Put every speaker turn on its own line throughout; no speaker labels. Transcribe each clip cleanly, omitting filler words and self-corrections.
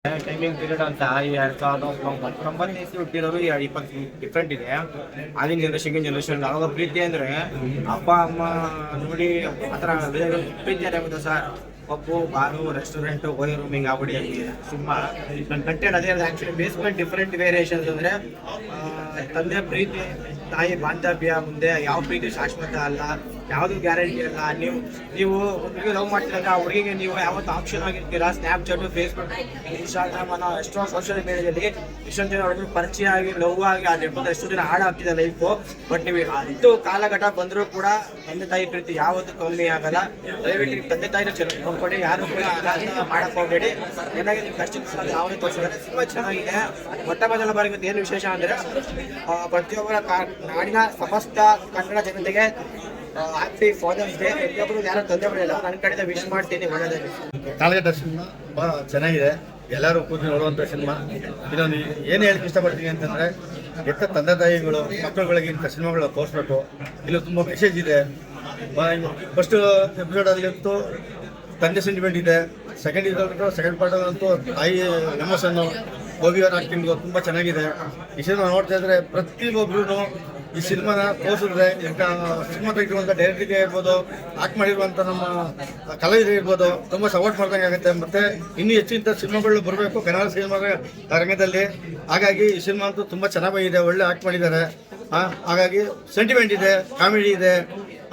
Timing period ಅಂತ 2019 ಇಸ್ವಿ ಹುಟ್ಟಿರೋರು 20 different ಇದೆ. ಆಗಿನ ಜನರೇಷನ್ ಅವಾಗ ಪ್ರೀತಿ ಅಂದ್ರೆ ಅಪ್ಪ ಅಮ್ಮ ನೋಡಿ ಆ ಥರ ಪ್ರೀತಿ ಗೊತ್ತಾ ಸರ್. ಪಪ್ಪು ಬಾರು ರೆಸ್ಟೋರೆಂಟ್ ಓಯೋ ರೂಮಿಂಗ್ ಆಗ್ಬಿಟ್ಟು ಸಿನಿಮಾ ನನ್ನ ಕಂಟೆಂಟ್ ಅದೇ ಆ್ಯಕ್ಚುಲಿ ಬೇಸ್ಮೆಂಟ್ ಡಿಫ್ರೆಂಟ್ ವೇರಿಯೇಷನ್ಸ್ ಅಂದರೆ ತಂದೆ ಪ್ರೀತಿ ತಾಯಿ ಬಾಂಧವ್ಯ ಮುಂದೆ ಯಾವ ಪ್ರೀತಿ ಶಾಶ್ವತ ಅಲ್ಲ, ಯಾವುದು ಗ್ಯಾರಂಟಿ ಅಲ್ಲ. ನೀವು ಹುಡುಗಿ ಲವ್ ಮಾಡ್ತೀರ, ಆ ಹುಡುಗಿಗೆ ನೀವು ಯಾವತ್ತು ಆಪ್ಷನ್ ಆಗಿರ್ತೀರಾ. ಸ್ನ್ಯಾಪ್ಚಾಟು, ಫೇಸ್ಬುಕ್, ಇನ್ಸ್ಟಾಗ್ರಾಮ್ ಅನ್ನೋ ಎಷ್ಟೋ ಸೋಷಿಯಲ್ ಮೀಡಿಯಾದಲ್ಲಿ ಎಷ್ಟೊಂದು ಜನ ಹುಡುಗರು ಪರಿಚಯ ಆಗಿ ಲವ್ ಆಗಿ ಅದ್ರ ಎಷ್ಟೋ ಜನ ಹಾಳಾಗ್ತಿದೆ ಲೈಫು. ಬಟ್ ನೀವು ಅಂತು ಕಾಲಘಟ್ಟ ಬಂದರೂ ಕೂಡ ತಂದೆ ತಾಯಿ ಪ್ರೀತಿ ಯಾವತ್ತೂ ಕಮ್ಮಿ ಆಗಲ್ಲ. ದಯವಿಟ್ಟು ತಂದೆ ತಾಯಿನ ಚೆನ್ನಾಗಿ ನೋಡ್ಕೊಂಡು ಯಾರು ಕೂಡ ಅನಾಥ ಮಾಡಕ್ ಹೋಗಬೇಡಿ. ಏನಾಗಿ ನೀವು ಕಷ್ಟ ಯಾವೇ ತೋರಿಸಿದ್ರೆ ತುಂಬ ಚೆನ್ನಾಗಿದೆ. ಮೊಟ್ಟ ಮೊದಲ ಬಾರಿಗೆ ಏನು ವಿಶೇಷ ಅಂದರೆ ಪ್ರತಿಯೊಬ್ಬರ ನಾಡಿನ ಸಮಸ್ತ ಕನ್ನಡ ಜನತೆಗೆ ಹ್ಯಾಪಿ ಫಾದರ್ಸ್ ಡೇ. ಪ್ರತಿಯೊಬ್ಬರು ಯಾರು ತಂದೆ ಬರಲಿಲ್ಲ, ನನ್ನ ಕಡೆಯಿಂದ ವಿಶ್ ಮಾಡ್ತೀನಿ. ಒಳ್ಳೆಯದಾಗಿ
ಕಾಲಘಟ್ಟ ಸಿನಿಮಾ ಭಾಳ ಚೆನ್ನಾಗಿದೆ, ಎಲ್ಲರೂ ಕೂತು ನೋಡುವಂಥ ಸಿನಿಮಾ. ಇದೊಂದು ಏನು ಹೇಳಕ್ಕೆ ಇಷ್ಟಪಡ್ತೀನಿ ಅಂತಂದರೆ, ಎತ್ತ ತಂದೆ ತಾಯಿಗಳು ಮಕ್ಕಳುಗಳಿಗೆ ಇಂಥ ಸಿನಿಮಾಗಳು ತೋರಿಸ್ಬೇಕು. ಇಲ್ಲಿ ತುಂಬ ಮೆಸೇಜ್ ಇದೆ. ಫಸ್ಟ್ ಎಪಿಸೋಡಲ್ಲಿಂತೂ ತಂದೆ ಸೆಂಟಿಮೆಂಟ್ ಇದೆ, ಸೆಕೆಂಡ್ ಪಾರ್ಟ್ ಅಂತೂ ತಾಯಿ ಎಮೋಷನ್ನು, ಗೋಬಿಯವರ ಆಕ್ಟಿಂಗು ತುಂಬ ಚೆನ್ನಾಗಿದೆ. ಈ ಸಿನಿಮಾ ನೋಡ್ತಾ ಇದ್ರೆ ಪ್ರತಿಯೊಬ್ಬರು ಈ ಸಿನಿಮಾನ ತೋರಿಸಿದ್ರೆ, ಸಿನಿಮಾ ತೆಗೆದಿರುವಂಥ ಡೈರೆಕ್ಟ್ರಿಗೆ ಇರ್ಬೋದು, ಆಕ್ಟ್ ಮಾಡಿರುವಂಥ ನಮ್ಮ ಕಲಾವಿದರು ಇರ್ಬೋದು, ತುಂಬ ಸಪೋರ್ಟ್ ಮಾಡ್ದಂಗೆ ಆಗುತ್ತೆ. ಮತ್ತು ಇನ್ನೂ ಹೆಚ್ಚಿನ ಸಿನಿಮಾಗಳು ಬರಬೇಕು ಕನ್ನಡ ಸಿನಿಮಾ ರಂಗದಲ್ಲಿ. ಹಾಗಾಗಿ ಈ ಸಿನಿಮಾ ಅಂತೂ ತುಂಬ ಚೆನ್ನಾಗಿ ಬಂದಿದೆ, ಒಳ್ಳೆ ಆಕ್ಟ್ ಮಾಡಿದ್ದಾರೆ. ಹಾಗಾಗಿ ಸೆಂಟಿಮೆಂಟ್ ಇದೆ, ಕಾಮಿಡಿ ಇದೆ,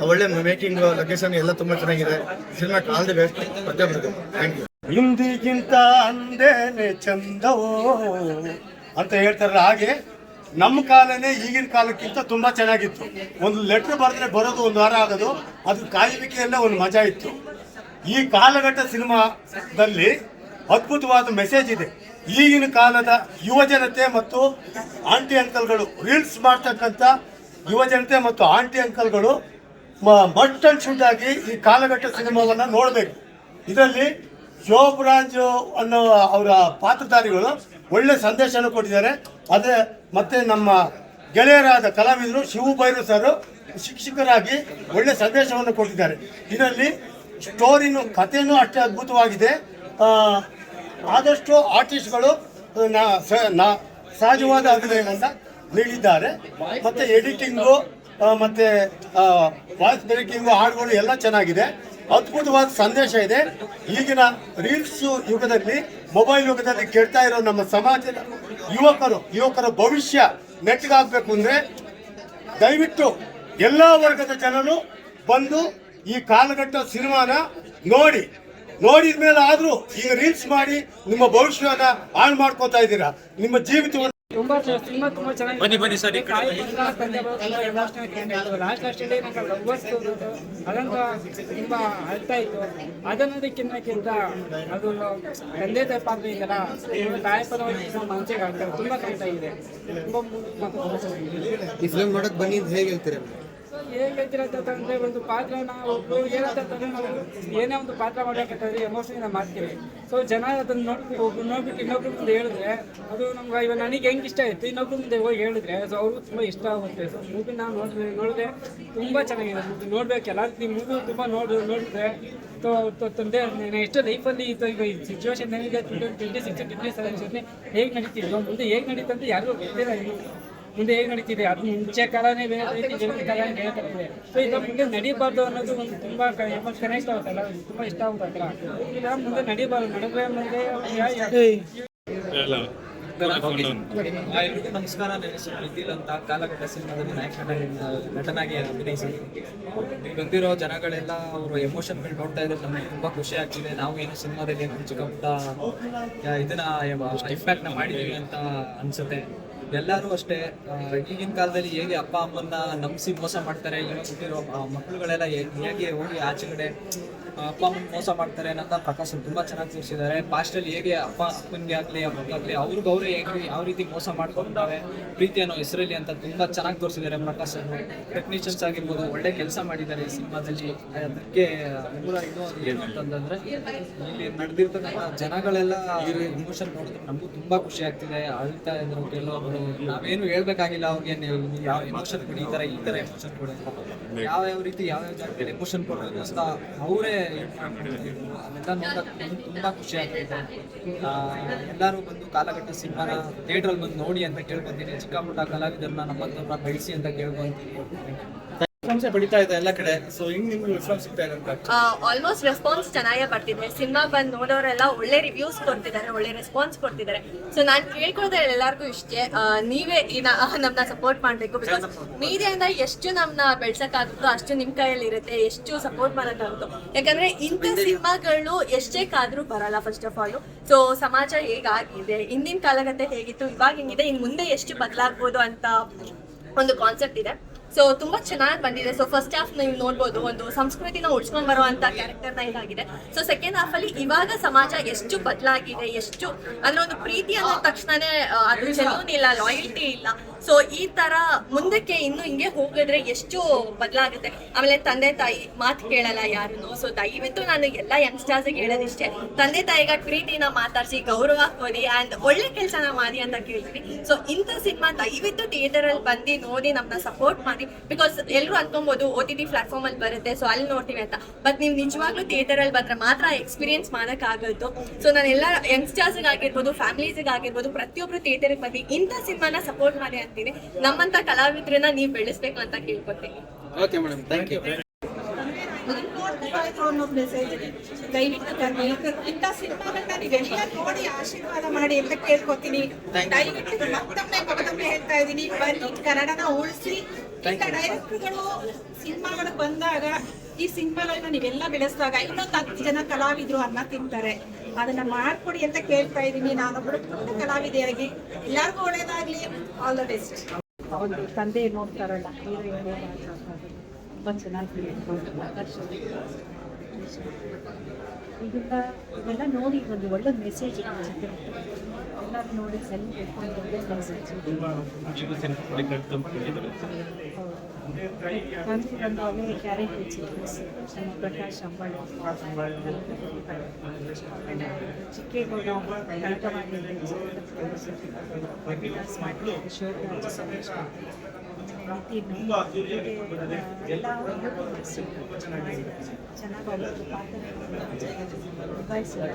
ಒಳ್ಳೆ ಮೇಕಿಂಗ್, ಲೊಕೇಶನ್ ಎಲ್ಲ ತುಂಬ ಚೆನ್ನಾಗಿದೆ. ಸಿನಿಮಾ ಆಲ್ ದಿ ಬೆಸ್ಟ್ ಪ್ರತಿಯೊಬ್ಬರಿಗೂ. Thank you.
ಹಿಂದಿಗಿಂತ ಅಂದೇನೆ ಚಂದವೋ ಅಂತ ಹೇಳ್ತಾರಲ್ಲ, ಹಾಗೆ ನಮ್ಮ ಕಾಲನೇ ಈಗಿನ ಕಾಲಕ್ಕಿಂತ ತುಂಬ ಚೆನ್ನಾಗಿತ್ತು. ಒಂದು ಲೆಟ್ರ್ ಬರೆದ್ರೆ ಬರೋದು 1 ವಾರ ಆಗೋದು, ಅದು ಕಾಯುವಿಕೆಯಲ್ಲೇ ಒಂದು ಮಜಾ ಇತ್ತು. ಈ ಕಾಲಘಟ್ಟ ಸಿನಿಮಾದಲ್ಲಿ ಅದ್ಭುತವಾದ ಮೆಸೇಜ್ ಇದೆ. ಈಗಿನ ಕಾಲದ ಯುವಜನತೆ ಮತ್ತು ಆಂಟಿ ಅಂಕಲ್ಗಳು, ರೀಲ್ಸ್ ಮಾಡ್ತಕ್ಕಂಥ ಯುವಜನತೆ ಮತ್ತು ಆಂಟಿ ಅಂಕಲ್ಗಳು ಮಸ್ಟ್ ಅಂಡ್ ಶುಡ್ ಆಗಿ ಈ ಕಾಲಘಟ್ಟ ಸಿನಿಮಾವನ್ನು ನೋಡಬೇಕು. ಇದರಲ್ಲಿ ಶೋಭರಾಜ್ ಅನ್ನೋ ಅವರ ಪಾತ್ರಧಾರಿಗಳು ಒಳ್ಳೆ ಸಂದೇಶನ ಕೊಟ್ಟಿದ್ದಾರೆ. ಅದೇ ಮತ್ತೆ ನಮ್ಮ ಗೆಳೆಯರಾದ ಕಲಾವಿದರು ಶಿವು ಬೈರು ಸರ್ ಶಿಕ್ಷಕರಾಗಿ ಒಳ್ಳೆ ಸಂದೇಶವನ್ನು ಕೊಟ್ಟಿದ್ದಾರೆ. ಇದರಲ್ಲಿ ಸ್ಟೋರಿನೂ ಕಥೆನೂ ಅಷ್ಟೇ ಅದ್ಭುತವಾಗಿದೆ. ಆದಷ್ಟು ಆರ್ಟಿಸ್ಟ್ಗಳು ಸಹಜವಾದ ಅಭಿನಯವನ್ನು ನೀಡಿದ್ದಾರೆ. ಮತ್ತು ಎಡಿಟಿಂಗು ಮತ್ತು ವಾಯ್ಸ್ ಬ್ರೇಕಿಂಗು, ಹಾಡುಗಳು ಎಲ್ಲ ಚೆನ್ನಾಗಿದೆ. ಅದ್ಭುತವಾದ ಸಂದೇಶ ಇದೆ. ಈಗಿನ ರೀಲ್ಸ್ ಯುಗದಲ್ಲಿ, ಮೊಬೈಲ್ ಯುಗದಲ್ಲಿ ಕೆಡ್ತಾ ಇರೋ ನಮ್ಮ ಸಮಾಜದ ಯುವಕರ ಭವಿಷ್ಯ ನೆಟ್ಟಗಾಗಬೇಕು ಅಂದರೆ ದಯವಿಟ್ಟು ಎಲ್ಲ ವರ್ಗದ ಜನರು ಬಂದು ಈ ಕಾಲಘಟ್ಟ ಸಿನಿಮಾನ ನೋಡಿದ ಮೇಲೆ ಆದರೂ ಈಗ ರೀಲ್ಸ್ ಮಾಡಿ ನಿಮ್ಮ ಭವಿಷ್ಯನ ಹಾಳು ಮಾಡ್ಕೋತಾ ಇದ್ದೀರಾ. ನಿಮ್ಮ ಜೀವಿತವನ್ನು
ತುಂಬಾ ಚೆನ್ನಾಗಿ ಬನ್ನಿ ಸರ್. ಲಾಸ್ಟ್ ಅದಂತ ತುಂಬಾ ಅರ್ಥ ಆಯ್ತು. ಅದನ್ನೋದಕ್ಕಿಂತ ಅದು ತಂದೆ ತಾಯಿ ಪಾತ್ರ ಇದೆಯಲ್ಲ, ತಾಯಿ ಪದ ಮನಸ್ಸಿಗೆ ಆಗ್ತಾರೆ. ತುಂಬಾ ಕಷ್ಟ ಇದೆ.
ಈ ಫಿಲ್ಮ್ ನೋಡಕ್ ಬನ್ನಿ ಅಂತ ಹೇಗೆ ಹೇಳ್ತೀರಾ?
ಹೇಗೆ ಹೇಳ್ತಿರತ್ತಂದ್ರೆ, ಒಂದು ಪಾತ್ರ ನಾವು ಏನಂತಂದ್ರೆ, ನಾವು ಏನೇ ಒಂದು ಪಾತ್ರ ಮಾಡ್ಬೇಕಂತಂದ್ರೆ ಎಮೋಷನ್ ಮಾಡ್ತೀವಿ. ಸೊ ಜನ ಅದನ್ನ ನೋಡ್ಬಿಟ್ಟು ಇನ್ನೊಬ್ರು ಮುಂದೆ ಹೇಳಿದ್ರೆ, ಅದು ನಮ್ಗೆ ಇವಾಗ ನನಗೆ ಹೆಂಗೆ ಇಷ್ಟ ಆಯ್ತು, ಇನ್ನೊಬ್ರು ಮುಂದೆ ಹೋಗಿ ಹೇಳಿದ್ರೆ ಸೊ ಅವ್ರಿಗೂ ತುಂಬ ಇಷ್ಟ ಆಗುತ್ತೆ. ಸೊ ಮೂವಿ ನಾವು ನೋಡಿದ್ರೆ ತುಂಬ ಚೆನ್ನಾಗಿದೆ. ನೋಡ್ಬೇಕು ಎಲ್ಲ ಮೂವಿ ತುಂಬ ನೋಡಿದ್ರೆ ತಂದೆ ಎಷ್ಟು ಲೈಫಲ್ಲಿ ಈಗ ಈ ಸಿಚುವೇಶನ್ ಏನಿದೆ 26 ಹೇಗೆ ನಡೀತಿದ್ವು, ಮುಂದೆ ಹೇಗೆ ನಡೀತಂತ ಯಾರಿಗೂ ಗೊತ್ತಿಲ್ಲ. ಮುಂದೆ ಹೇಗೆ ನಡೀತಿದೆ, ಅದು ಮುಂಚೆ ಕಾಲನೇ ಬೇರೆ ರೀತಿ, ಜನ ಕಾಲನೇ ಬೇರೆ ಥರ ಇದೆ. ಸೊ ಈಗ ಮುಂದೆ ನಡೀಬಾರ್ದು ಅನ್ನೋದು ಒಂದು ತುಂಬ ಕನೆಕ್ಟ್ ಆಗುತ್ತಲ್ಲ, ತುಂಬ ಇಷ್ಟ ಆಗುತ್ತಲ್ಲ. ಈಗ ಮುಂದೆ ನಡೀಬಾರ್ದು, ನಡೆದ್ರೆ ಮುಂದೆ
ಎಲ್ರಿಗೂ ನಮಸ್ಕಾರ. ನನ್ನ ಹೆಸರು ನಿಖಿಲ್ ಅಂತ. ಕಾಲಘಟ್ಟ ಸಿನಿಮಾದಲ್ಲಿ ನಟನಾಗಿ ಅಭಿನಯಿಸಿದ್ವಿ. ಬಂದಿರೋ ಜನಗಳೆಲ್ಲ ಅವರು ಎಮೋಷನ್ಗಳು ನೋಡ್ತಾ ಇದ್ರೆ ನಮಗೆ ತುಂಬ ಖುಷಿ ಆಗ್ತಿದೆ. ನಾವು ಏನು ಸಿನಿಮಾದಲ್ಲಿ ಚಿಕ್ಕಪುಟ್ಟ ಇದನ್ನ ಇಂಪ್ಯಾಕ್ಟ್ನ ಮಾಡಿದ್ದೀವಿ ಅಂತ ಅನ್ಸುತ್ತೆ. ಎಲ್ಲರೂ ಅಷ್ಟೇ, ಈಗಿನ ಕಾಲದಲ್ಲಿ ಹೇಗೆ ಅಪ್ಪ ಅಮ್ಮನ್ನ ನಂಬಿಸಿ ಮೋಸ ಮಾಡ್ತಾರೆ, ಇವಾಗ ಹುಟ್ಟಿರೋ ಮಕ್ಕಳುಗಳೆಲ್ಲ ಹೇಗೆ ಹೋಗಿ ಆಚೆಗಡೆ ಅಪ್ಪ ಅಮ್ಮನ ಮೋಸ ಮಾಡ್ತಾರೆ ಅನ್ನೋಂಥ ಪ್ರಕಾಶ್ ತುಂಬ ಚೆನ್ನಾಗಿ ತೋರಿಸಿದ್ದಾರೆ. ಪಾಸ್ಟಲ್ಲಿ ಹೇಗೆ ಅಪ್ಪನಿಗೆ ಆಗಲಿ ಮಕ್ಕಳಾಗಲಿ ಅವ್ರಿಗೆ ಹೇಗೆ ಯಾವ ರೀತಿ ಮೋಸ ಮಾಡ್ಕೊಳ್ತಾರೆ ಪ್ರೀತಿ ಅನ್ನೋ ಹೆಸರಲ್ಲಿ ಅಂತ ತುಂಬ ಚೆನ್ನಾಗಿ ತೋರಿಸಿದ್ದಾರೆ ಪ್ರಕಾಶ್. ಟೆಕ್ನಿಷಿಯನ್ಸ್ ಆಗಿರ್ಬೋದು ಒಳ್ಳೆ ಕೆಲಸ ಮಾಡಿದ್ದಾರೆ ಈ ಸಿನಿಮಾದಲ್ಲಿ. ಅದಕ್ಕೆ ಏನು ಅಂತಂದರೆ, ಇಲ್ಲಿ ನಡೆದಿರ್ತಕ್ಕಂಥ ಜನಗಳೆಲ್ಲ ಎಮೋಷನ್ ನೋಡಿದ್ರೆ ನಮಗೂ ತುಂಬ ಖುಷಿ ಆಗ್ತಿದೆ. ಅಳ್ತಾ ಇದ್ರು ಕೆಲವರು. ನಾವೇನು ಹೇಳ್ಬೇಕಾಗಿಲ್ಲ ಅವ್ರಿಗೆ, ಯಾವ ಎಮೋಷನ್ ಕೊಡಿ, ಈ ಥರ ಎಮೋಷನ್ ಕೊಡಿ, ಯಾವ ರೀತಿ ಯಾವ ಜಾಗದಲ್ಲಿ ಎಮೋಷನ್ ಕೊಡೋದು ಅಂತ ಅವರೇ ಅವೆಲ್ಲ ನೋಡಕ್ ನಮ್ಗೆ ತುಂಬಾ ಖುಷಿ ಆಗ್ತಿದೆ. ಎಲ್ಲರೂ ಬಂದು ಕಾಲಘಟ್ಟ ಸಿನಿಮಾನ ಥಿಯೇಟ್ರಲ್ಲಿ ಬಂದು ನೋಡಿ ಅಂತ ಕೇಳ್ಕೊಂತೀನಿ. ಚಿಕ್ಕ ಪುಟ್ಟ ಕಲಾವಿದರನ್ನ ನಮ್ಮಂತವ್ರನ್ನ ಬೆಳೆಸಿ ಅಂತ ಕೇಳ್ಕೊಂತೀನಿ.
ಪ್ರಶಂಸೆ ಪಡಿತಾ ಇದೆ ಎಲ್ಲ ಕಡೆ. ಸೊ ಹಿಂಗ್ ನಿಮ್ಗೆ ರೆಸ್ಪಾನ್ಸ್ ಸಿಗ್ತಾ ಇದೆ ಅಂತ?
ಆಲ್ಮೋಸ್ಟ್ ರೆಸ್ಪಾನ್ಸ್ ಚೆನ್ನಾಗೇ ಬರ್ತಿದೆ. ಸಿನಿಮಾ ಬಂದು ನೋಡೋರೆಲ್ಲ ಒಳ್ಳೆ ರಿವ್ಯೂಸ್ ಕೊಡ್ತಿದ್ದಾರೆ, ಒಳ್ಳೆ ರೆಸ್ಪಾನ್ಸ್ ಕೊಡ್ತಿದ್ದಾರೆ. ಸೊ ನಾನು ಕೇಳ್ಕೊಳ್ತಾ ಎಲ್ಲರಿಗೂ ಇಷ್ಟೇ, ನೀವೇ ನಮ್ಮನ್ನ ಸಪೋರ್ಟ್ ಮಾಡಬೇಕು. ಬಿಕಾಸ್ ಮೀಡಿಯಾದಿಂದ ಎಷ್ಟು ನಮ್ಮನ್ನ ಬೆಳ್ಸಕ್ಕಾಗುತ್ತೋ ಅಷ್ಟು ನಿಮ್ಮ ಕೈಯಲ್ಲಿ ಇರುತ್ತೆ, ಎಷ್ಟು ಸಪೋರ್ಟ್ ಮಾಡೋಕ್ಕಾಗುತ್ತೋ. ಯಾಕಂದ್ರೆ ಇಂಥ ಸಿನಿಮಾಗಳು ಎಷ್ಟೇ ಕಾದ್ರೂ ಬರಲ್ಲ ಫಸ್ಟ್ ಆಫ್ ಆಲ್. ಸೊ ಸಮಾಜ ಹೇಗಾಗಿದೆ, ಹಿಂದಿನ ಕಾಲಗತೆ ಹೇಗಿತ್ತು, ಇವಾಗ ಹೆಂಗಿದೆ, ಇನ್ನು ಮುಂದೆ ಎಷ್ಟು ಬದಲಾಗ್ಬೋದು ಅಂತ ಒಂದು ಕಾನ್ಸೆಪ್ಟ್ ಇದೆ. ಸೊ ತುಂಬಾ ಚೆನ್ನಾಗಿ ಬಂದಿದೆ. ಸೊ ಫಸ್ಟ್ ಹಾಫ್ ನೀವು ನೋಡ್ಬೋದು, ಒಂದು ಸಂಸ್ಕೃತಿನ ಉಳ್ಸ್ಕೊಂಡ್ ಬರುವಂತ ಕ್ಯಾರೆಕ್ಟರ್ನ ಇದಾಗಿದೆ. ಸೊ ಸೆಕೆಂಡ್ ಹಾಫ್ ಅಲ್ಲಿ ಇವಾಗ ಸಮಾಜ ಎಷ್ಟು ಬದಲಾಗಿದೆ, ಎಷ್ಟು ಅಂದ್ರೆ ಒಂದು ಪ್ರೀತಿ ಅನ್ನೋ ತಕ್ಷಣನೇ ಅದು ಜೆನ್ಯೂನ್ ಇಲ್ಲ, ಲಾಯಲ್ಟಿ ಇಲ್ಲ. ಸೊ ಈ ತರ ಮುಂದಕ್ಕೆ ಇನ್ನು ಹಿಂಗೆ ಹೋಗಿದ್ರೆ ಎಷ್ಟು ಬದಲಾಗುತ್ತೆ. ಆಮೇಲೆ ತಂದೆ ತಾಯಿ ಮಾತು ಕೇಳಲ್ಲ ಯಾರು. ಸೊ ದಯವಿಟ್ಟು ನಾನು ಎಲ್ಲ ಯಂಗ್ಸ್ಟರ್ಸ್ಗೆ ಹೇಳೋದಿಷ್ಟೇ, ತಂದೆ ತಾಯಿಗೆ ಪ್ರೀತಿನ ಮಾತಾಡಿಸಿ ಗೌರವ ಕೊಡಿ ಆ್ಯಂಡ್ ಒಳ್ಳೆ ಕೆಲಸನ ಮಾಡಿ ಅಂತ ಕೇಳ್ತೀನಿ. ಸೊ ಇಂಥ ಸಿನಿಮಾ ದಯವಿಟ್ಟು ಥಿಯೇಟರ್ ಅಲ್ಲಿ ಬಂದು ನೋಡಿ ನಮ್ಮನ್ನ ಸಪೋರ್ಟ್ ಮಾಡಿ. ಬಿಕಾಸ್ ಎಲ್ಲರೂ ಅನ್ಕೊಬೋದು OTT ಪ್ಲಾಟ್ಫಾರ್ಮ್ ಅಲ್ಲಿ ಬರುತ್ತೆ, ಸೊ ಅಲ್ಲಿ ನೋಡ್ತೀವಿ ಅಂತ. ಬಟ್ ನೀವು ನಿಜವಾಗ್ಲೂ ಥಿಯೇಟರ್ ಅಲ್ಲಿ ಬಂದ್ರೆ ಮಾತ್ರ ಎಕ್ಸ್ಪೀರಿಯನ್ಸ್ ಮಾಡೋಕ್ಕಾಗತ್ತು. ಸೊ ನಾನು ಎಲ್ಲ ಯಂಗ್ಸ್ಟರ್ಸ್ಗೆ ಆಗಿರ್ಬೋದು, ಫ್ಯಾಮಿಲೀಸ್ಗೆ ಆಗಿರ್ಬೋದು, ಪ್ರತಿಯೊಬ್ರು ಥಿಯೇಟರ್ಗೆ ಬಂದು ಇಂಥ ಸಿನಿಮಾನ ಸಪೋರ್ಟ್ ಮಾಡಿ ಅಂತೀನಿ. ನಮ್ಮಂತ ಕಲಾವಿದ್ರನ್ನ ನೀವು ಬೆಳೆಸ್ಬೇಕು ಅಂತ ಕೇಳ್ಕೊತೀನಿ.
Okay madam, thank you.
ಅನ್ನೋ ಮೆಸೇಜ್ ಇದೆ. ದಯವಿಟ್ಟು ಬನ್ನಿ, ಇಂಥ ಸಿನಿಮಾಗಳನ್ನ ನೀವೆಲ್ಲ ನೋಡಿ ಆಶೀರ್ವಾದ ಮಾಡಿ ಅಂತ ಕೇಳ್ಕೊತೀನಿ. ದಯವಿಟ್ಟು ಮತ್ತೊಮ್ಮೆ ಹೇಳ್ತಾ ಇದ್ದೀನಿ, ಬನ್ನಿ ಕನ್ನಡನ ಉಳಿಸಿ. ಇಂಥ ಡೈರೆಕ್ಟರ್ಗಳು ಸಿನಿಮಾಗಳು ಬಂದಾಗ, ಈ ಸಿನಿಮಾಗಳನ್ನ ನೀವೆಲ್ಲ ಬೆಳೆಸಿದಾಗ ಇನ್ನೊಂದು 10 ಜನ ಕಲಾವಿದ್ರು ಅನ್ನ ತಿಂತಾರೆ. ಅದನ್ನ ಮಾಡ್ಕೊಡಿ ಅಂತ ಕೇಳ್ತಾ ಇದ್ದೀನಿ. ನಾನೊಬ್ಬರು ಪುಟ್ಟ ಕಲಾವಿದೆಯಾಗಿ ಎಲ್ಲರಿಗೂ ಒಳ್ಳೇದಾಗ್ಲಿ. All the best.
ಒಂದು ತಂದೆ ನೋಡ್ತಾರಲ್ಲ, ತುಂಬ ಚೆನ್ನಾಗಿ ಇದನ್ನ ಇದೆಲ್ಲ ನೋಡಿ ಒಂದು ಒಳ್ಳೆ ಮೆಸೇಜ್ ಅನಿಸುತ್ತೆ. ಎಲ್ಲರೂ ನೋಡಿ ಸೆಲ್ಫ್ ಇಟ್ಕೊಂಡು ಒಳ್ಳೆ ಮೆಸೇಜ್. ನನಗೆ ಒಂದು ಒಳ್ಳೆ ಕ್ಯಾರೆಕ್ಟರ್ ನಮ್ಮ ಪ್ರಕಾಶ್ ಅಂಬಾಳ್, ಚಿಕ್ಕೇಗೌಡ, ಕನಕವಾಣಿ, ಶಿವರಾಜ್, ಸುರೇಶ್, ಎಲ್ಲ ಚೆನ್ನಾಗಿ ಅವರು ಪಾತ್ರ ನಿಭಾಯಿಸಿದ್ದಾರೆ.